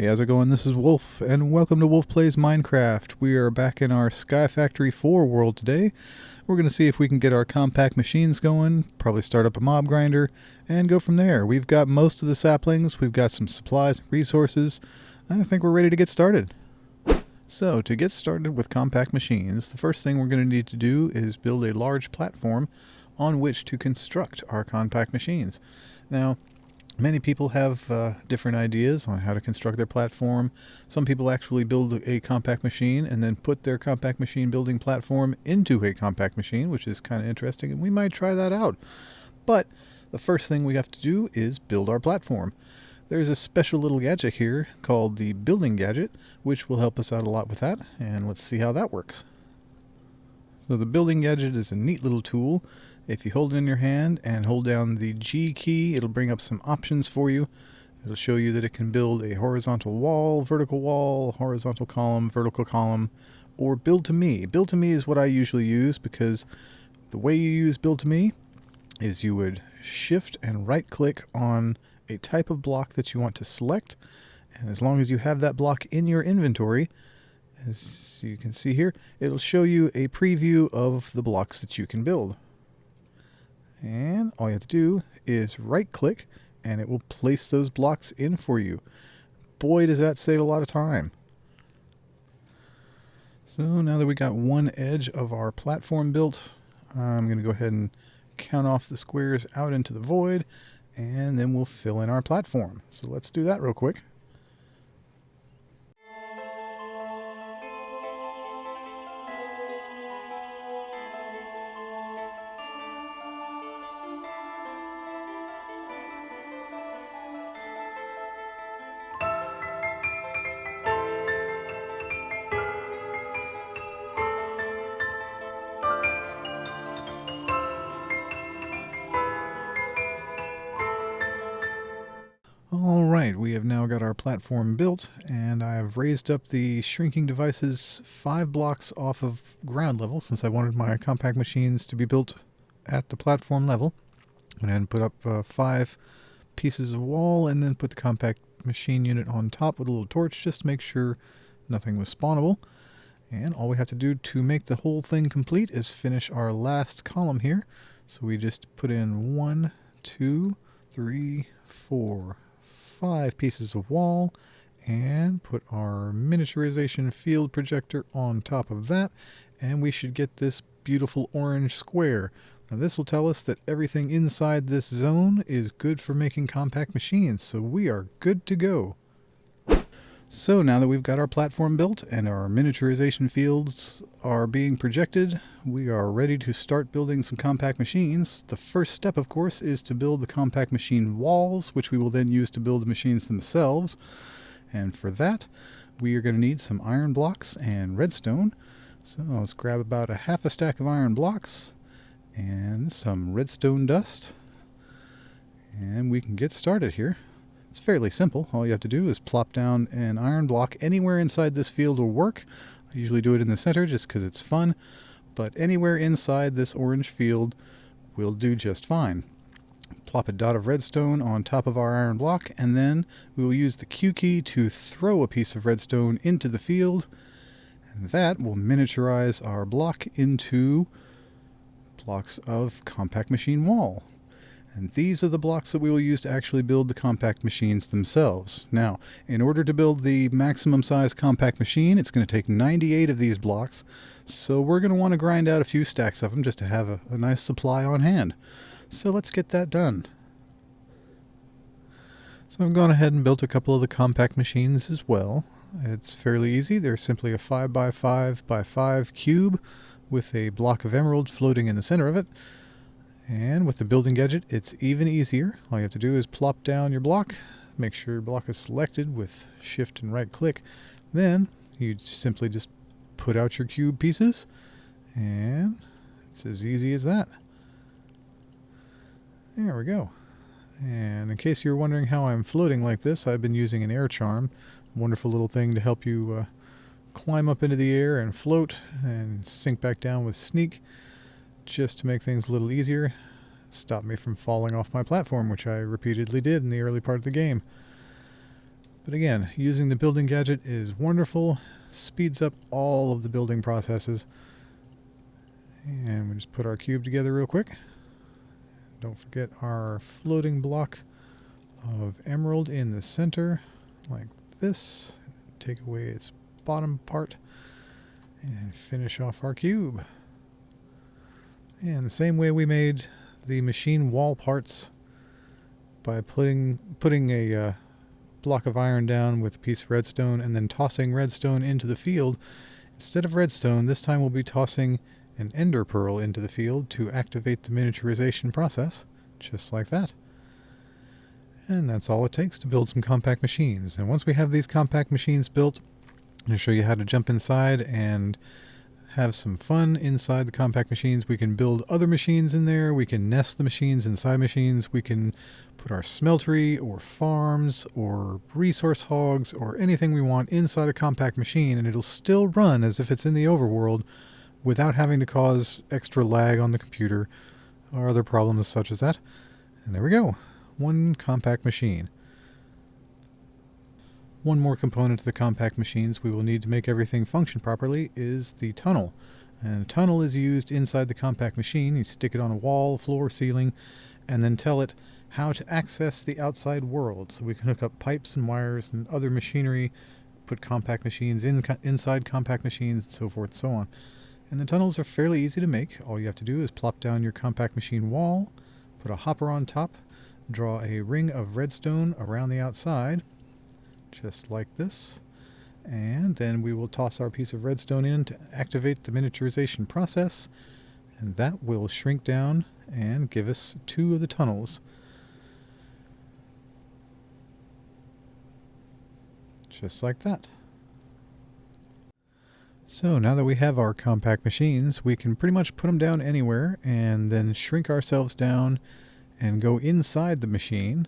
Hey, how's it going? This is Wolf, and welcome to Wolf Plays Minecraft. We are back in our Sky Factory 4 world today. We're going to see if we can get our compact machines going, probably start up a mob grinder, and go from there. We've got most of the saplings, we've got some supplies and resources. I think we're ready to get started. So, to get started with compact machines, the first thing we're going to need to do is build a large platform on which to construct our compact machines. Now, many people have different ideas on how to construct their platform. Some people actually build a compact machine and then put their compact machine building platform into a compact machine, which is kind of interesting, and we might try that out. But the first thing we have to do is build our platform. There's a special little gadget here called the building gadget, which will help us out a lot with that, and let's see how that works. So the building gadget is a neat little tool. If you hold it in your hand and hold down the G key, it'll bring up some options for you. It'll show you that it can build a horizontal wall, horizontal column, vertical column, or build to me. Build to me is what I usually use because the way you use build to me is you would shift and right click on a type of block that you want to select, and as long as you have that block in your inventory, as you can see here, it'll show you a preview of the blocks that you can build. And all you have to do is right click and it will place those blocks in for you. Boy, does that save a lot of time. So now that we got one edge of our platform built, I'm going to go ahead and count off the squares out into the void, and then we'll fill in our platform. So let's do that real quick. Alright, we have now got our platform built, and I have raised up the shrinking devices 5 blocks off of ground level since I wanted my compact machines to be built at the platform level. I'm going to put up 5 pieces of wall and then put the compact machine unit on top with a little torch just to make sure nothing was spawnable. And all we have to do to make the whole thing complete is finish our last column here. So we just put in 1, 2, 3, 4, 5 pieces of wall and put our miniaturization field projector on top of that, and we should get this beautiful orange square. Now this will tell us that everything inside this zone is good for making compact machines, so we are good to go. So now that we've got our platform built and our miniaturization fields are being projected, we are ready to start building some compact machines. The first step, of course, is to build the compact machine walls, which we will then use to build the machines themselves. And for that, we are going to need some iron blocks and redstone. So let's grab about a half a stack of iron blocks and some redstone dust, and we can get started here. It's fairly simple. All you have to do is plop down an iron block anywhere inside this field will work. I usually do it in the center just because it's fun, but anywhere inside this orange field will do just fine. Plop a dot of redstone on top of our iron block, and then we will use the Q key to throw a piece of redstone into the field, and that will miniaturize our block into blocks of compact machine wall. And these are the blocks that we will use to actually build the compact machines themselves. Now, in order to build the maximum size compact machine, it's going to take 98 of these blocks, so we're going to want to grind out a few stacks of them just to have a nice supply on hand. So let's get that done. So I've gone ahead and built a couple of the compact machines as well. It's fairly easy. They're simply a 5x5x5 cube with a block of emerald floating in the center of it. And with the building gadget, it's even easier. All you have to do is plop down your block, make sure your block is selected with shift and right click. Then you simply just put out your cube pieces, and it's as easy as that. There we go. And in case you're wondering how I'm floating like this, I've been using an air charm. Wonderful little thing to help you climb up into the air and float and sink back down with sneak, just to make things a little easier. Stop me from falling off my platform, which I repeatedly did in the early part of the game. But again, using the building gadget is wonderful, speeds up all of the building processes. And we just put our cube together real quick. Don't forget our floating block of emerald in the center, like this. Take away its bottom part and finish off our cube. And the same way we made the machine wall parts by putting a block of iron down with a piece of redstone and then tossing redstone into the field. Instead of redstone, this time we'll be tossing an ender pearl into the field to activate the miniaturization process, just like that. And that's all it takes to build some compact machines. And once we have these compact machines built, I'm going to show you how to jump inside and have some fun inside the compact machines. We can build other machines in there. We can nest the machines inside machines. We can put our smeltery or farms or resource hogs or anything we want inside a compact machine, and it'll still run as if it's in the overworld without having to cause extra lag on the computer or other problems such as that. And there we go. One compact machine. One more component of the compact machines we will need to make everything function properly is the tunnel. And a tunnel is used inside the compact machine. You stick it on a wall, floor, ceiling, and then tell it how to access the outside world. So we can hook up pipes and wires and other machinery, put compact machines inside compact machines, and so forth and so on. And the tunnels are fairly easy to make. All you have to do is plop down your compact machine wall, put a hopper on top, draw a ring of redstone around the outside, just like this, and then we will toss our piece of redstone in to activate the miniaturization process, and that will shrink down and give us 2 of the tunnels. Just like that. So now that we have our compact machines, we can pretty much put them down anywhere and then shrink ourselves down and go inside the machine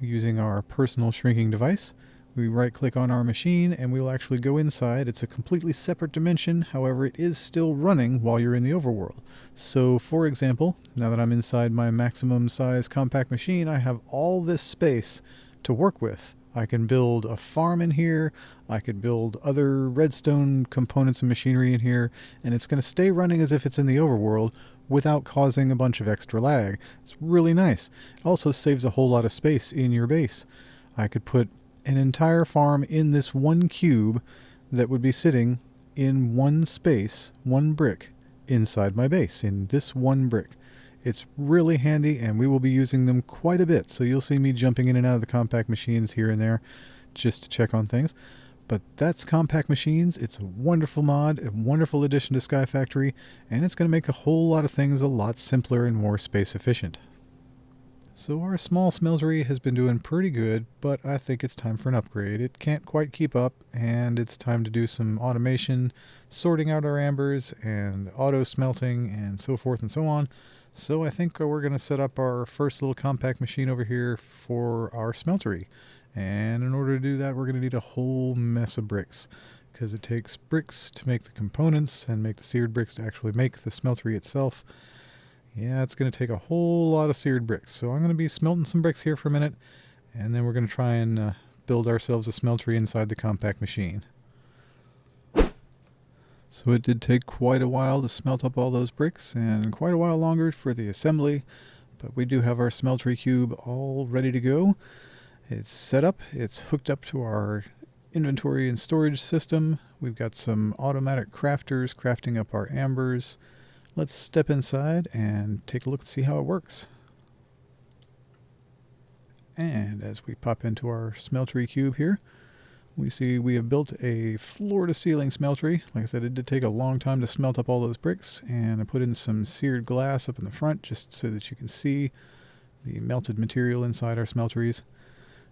using our personal shrinking device. We right click on our machine and we will actually go inside. It's a completely separate dimension, however it is still running while you're in the overworld. So for example, now that I'm inside my maximum size compact machine, I have all this space to work with. I can build a farm in here, I could build other redstone components and machinery in here, and it's going to stay running as if it's in the overworld without causing a bunch of extra lag. It's really nice. It also saves a whole lot of space in your base. I could put an entire farm in this one cube that would be sitting in one space, one brick, inside my base, in this one brick. It's really handy, and we will be using them quite a bit, so you'll see me jumping in and out of the compact machines here and there just to check on things. But that's Compact Machines. It's a wonderful mod, a wonderful addition to Sky Factory, and it's going to make a whole lot of things a lot simpler and more space efficient. So our small smeltery has been doing pretty good, but I think it's time for an upgrade. It can't quite keep up, and it's time to do some automation, sorting out our ambers, and auto smelting, and so forth and so on. So I think we're going to set up our first little compact machine over here for our smeltery. And in order to do that, we're going to need a whole mess of bricks, because it takes bricks to make the components and make the seared bricks to actually make the smeltery itself. Yeah, it's going to take a whole lot of seared bricks. So I'm going to be smelting some bricks here for a minute, and then we're going to try and build ourselves a smeltery inside the compact machine. So it did take quite a while to smelt up all those bricks, and quite a while longer for the assembly, but we do have our smeltery cube all ready to go. It's set up, it's hooked up to our inventory and storage system. We've got some automatic crafters crafting up our ambers. Let's step inside and take a look and see how it works. And as we pop into our smeltery cube here, we see we have built a floor-to-ceiling smeltery. Like I said, it did take a long time to smelt up all those bricks, and I put in some seared glass up in the front just so that you can see the melted material inside our smelteries.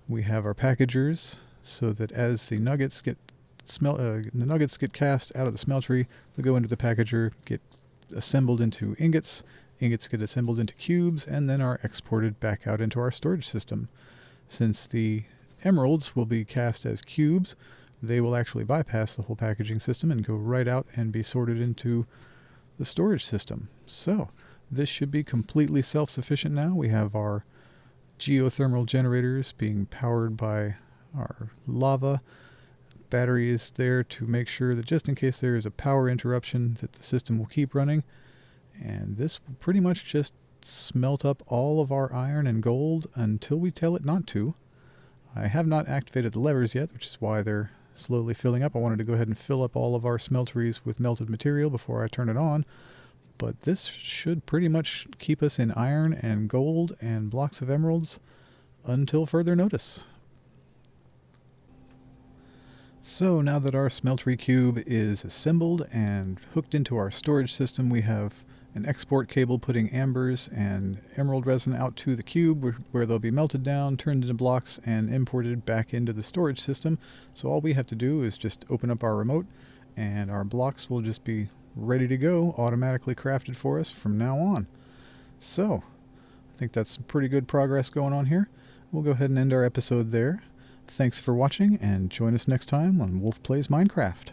We have our packagers so that as the nuggets get cast out of the smeltery, they go into the packager, get assembled into ingots. Ingots get assembled into cubes, and then are exported back out into our storage system. Since the emeralds will be cast as cubes, they will actually bypass the whole packaging system and go right out and be sorted into the storage system. So this should be completely self-sufficient now. We have our geothermal generators being powered by our lava. Battery is there to make sure that just in case there is a power interruption that the system will keep running. And this will pretty much just smelt up all of our iron and gold until we tell it not to. I have not activated the levers yet, which is why they're slowly filling up. I wanted to go ahead and fill up all of our smelteries with melted material before I turn it on. But this should pretty much keep us in iron and gold and blocks of emeralds until further notice. So now that our smeltery cube is assembled and hooked into our storage system, we have an export cable putting ambers and emerald resin out to the cube where they'll be melted down, turned into blocks, and imported back into the storage system. So all we have to do is just open up our remote and our blocks will just be ready to go, automatically crafted for us from now on. So I think that's some pretty good progress going on here. We'll go ahead and end our episode there. Thanks for watching, and join us next time on Wolf Plays Minecraft.